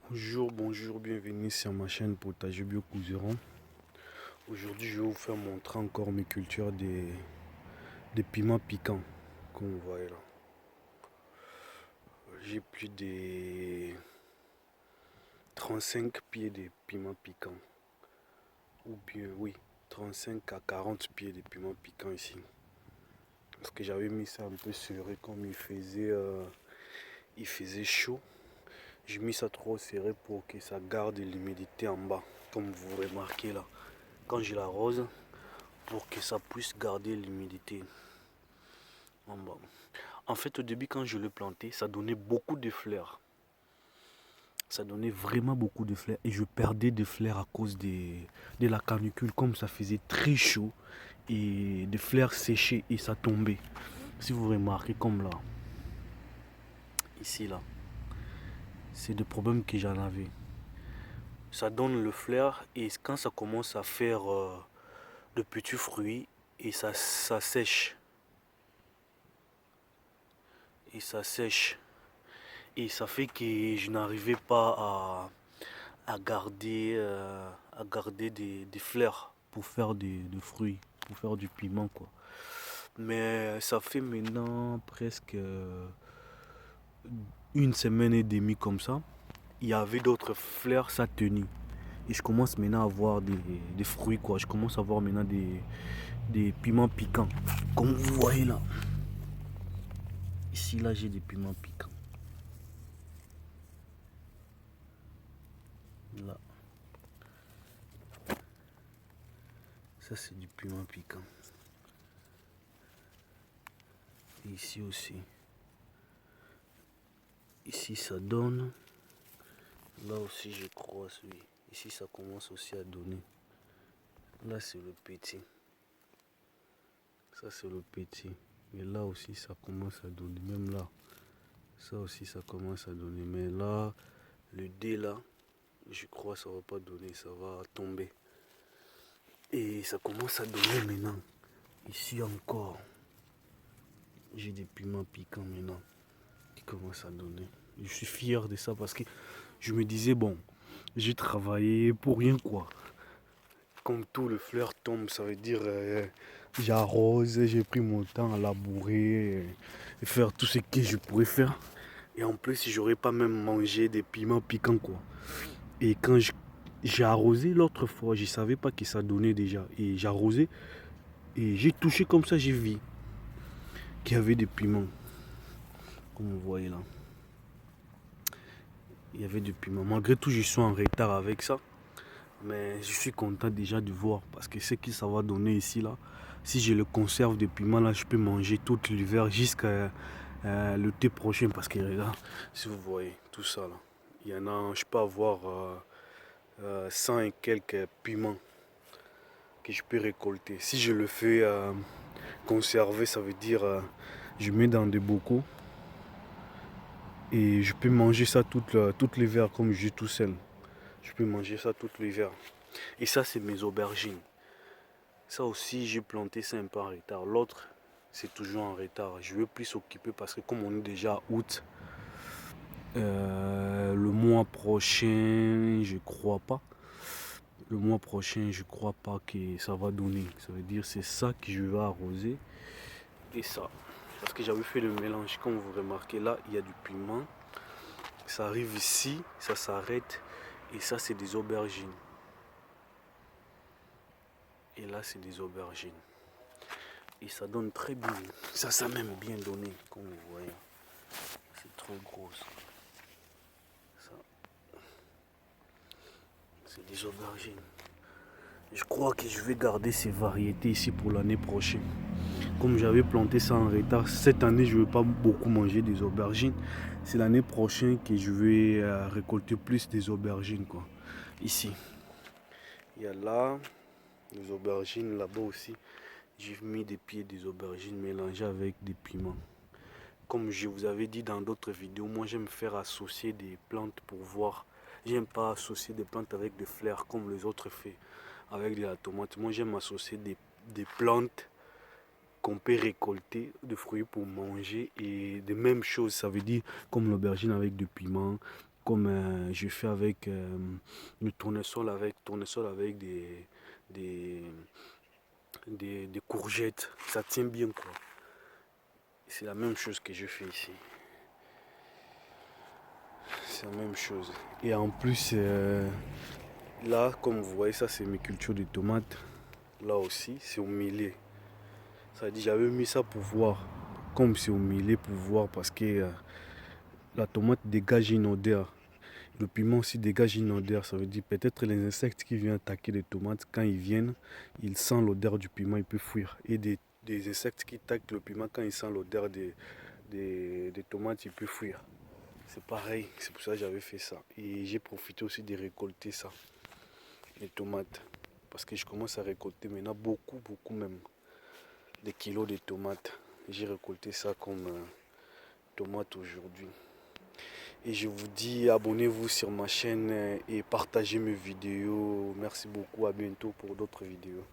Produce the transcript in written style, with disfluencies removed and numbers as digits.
Bonjour, bienvenue sur ma chaîne Potager Bio Couseron. Aujourd'hui, je vais vous faire montrer encore mes cultures des piments piquants, comme vous voyez là. J'ai plus de 35 pieds de piments piquants, ou bien, oui, 35 à 40 pieds de piments piquants ici. Parce que j'avais mis ça un peu serré comme il faisait chaud. J'ai mis ça trop serré pour que ça garde l'humidité en bas, comme vous remarquez là. Quand je l'arrose, pour que ça puisse garder l'humidité en bas. En fait, au début, quand je l'ai planté, ça donnait beaucoup de fleurs. Ça donnait vraiment beaucoup de fleurs. Et je perdais des fleurs à cause de la canicule. Comme ça faisait très chaud. Et des fleurs séchaient et ça tombait. Si vous remarquez comme là. Ici, là. C'est des problèmes que j'en avais. Ça donne le fleur. Et quand ça commence à faire de petits fruits. Et ça sèche. Et ça sèche. Et ça fait que je n'arrivais pas à garder des fleurs pour faire des fruits, pour faire du piment quoi. Mais ça fait maintenant presque une semaine et demie comme ça. Il y avait d'autres fleurs, ça tenait. Et je commence maintenant à avoir des fruits quoi. Je commence à avoir maintenant des piments piquants. Comme vous voyez là. Ici là j'ai des piments piquants. Là. Ça c'est du piment piquant. Et ici aussi. Ici ça donne. Là aussi je crois oui. Ici ça commence aussi à donner. Là c'est le petit. Ça c'est le petit. Mais là aussi ça commence à donner. Même là. Ça aussi ça commence à donner. Mais là, le dé là, je crois ça va pas donner. Ça va tomber. Et ça commence à donner maintenant. Ici encore. J'ai des piments piquants maintenant. Qui commencent à donner. Je suis fier de ça parce que je me disais bon, j'ai travaillé pour rien quoi. Comme tout le fleur tombe, ça veut dire j'arrose, j'ai pris mon temps à labourer et faire tout ce que je pourrais faire. Et en plus, j'aurais pas même mangé des piments piquants quoi. Et quand j'ai arrosé l'autre fois, je savais pas que ça donnait déjà. Et j'ai arrosé et j'ai touché comme ça, j'ai vu qu'il y avait des piments. Comme vous voyez là. Il y avait des piments. Malgré tout, je suis en retard avec ça. Mais je suis content déjà de voir parce que ce que ça va donner ici là, si je le conserve des piments là, je peux manger tout l'hiver jusqu'à l'été prochain parce que là, si vous voyez tout ça là, il y en a, je peux avoir 100 et quelques piments que je peux récolter. Si je le fais conserver, ça veut dire je mets dans des bocaux et je peux manger ça tout l'hiver comme je suis tout seul. Je peux manger ça tout l'hiver. Et ça, c'est mes aubergines. Ça aussi, j'ai planté ça un peu en retard. L'autre, c'est toujours en retard. Je veux plus s'occuper parce que comme on est déjà août, le mois prochain, je crois pas. Le mois prochain, je crois pas que ça va donner. Ça veut dire c'est ça que je vais arroser et ça. Parce que j'avais fait le mélange. Comme vous remarquez là, il y a du piment. Ça arrive ici, ça s'arrête. Et ça, c'est des aubergines. Et là, c'est des aubergines. Et ça donne très bien. Ça même bien donné, comme vous voyez. C'est trop gros. Ça. C'est des aubergines. Je crois que je vais garder ces variétés ici pour l'année prochaine. Comme j'avais planté ça en retard, cette année je ne vais pas beaucoup manger des aubergines. C'est l'année prochaine que je vais récolter plus des aubergines quoi. Ici. Il y a là des aubergines, là-bas aussi. J'ai mis des pieds des aubergines mélangés avec des piments. Comme je vous avais dit dans d'autres vidéos, moi j'aime faire associer des plantes pour voir. J'aime pas associer des plantes avec des fleurs comme les autres font avec de la tomate. Moi j'aime associer des plantes qu'on peut récolter, de fruits pour manger et de mêmes choses. Ça veut dire comme l'aubergine avec du piment comme je fais avec le tournesol avec des, des courgettes. Ça tient bien quoi. C'est la même chose que je fais ici. C'est la même chose. Et en plus, là, comme vous voyez, ça c'est mes cultures de tomates. Là aussi, c'est au milieu. Ça dit, j'avais mis ça pour voir. Comme c'est au milieu pour voir parce que la tomate dégage une odeur. Le piment aussi dégage une odeur. Ça veut dire peut-être les insectes qui viennent attaquer les tomates, quand ils viennent, ils sentent l'odeur du piment, ils peuvent fuir. Et des insectes qui attaquent le piment, quand ils sentent l'odeur des tomates, ils peuvent fuir. C'est pareil, c'est pour ça que j'avais fait ça. Et j'ai profité aussi de récolter ça, les tomates. Parce que je commence à récolter maintenant beaucoup même, des kilos de tomates. J'ai récolté ça comme tomates aujourd'hui. Et je vous dis, abonnez-vous sur ma chaîne et partagez mes vidéos. Merci beaucoup, à bientôt pour d'autres vidéos.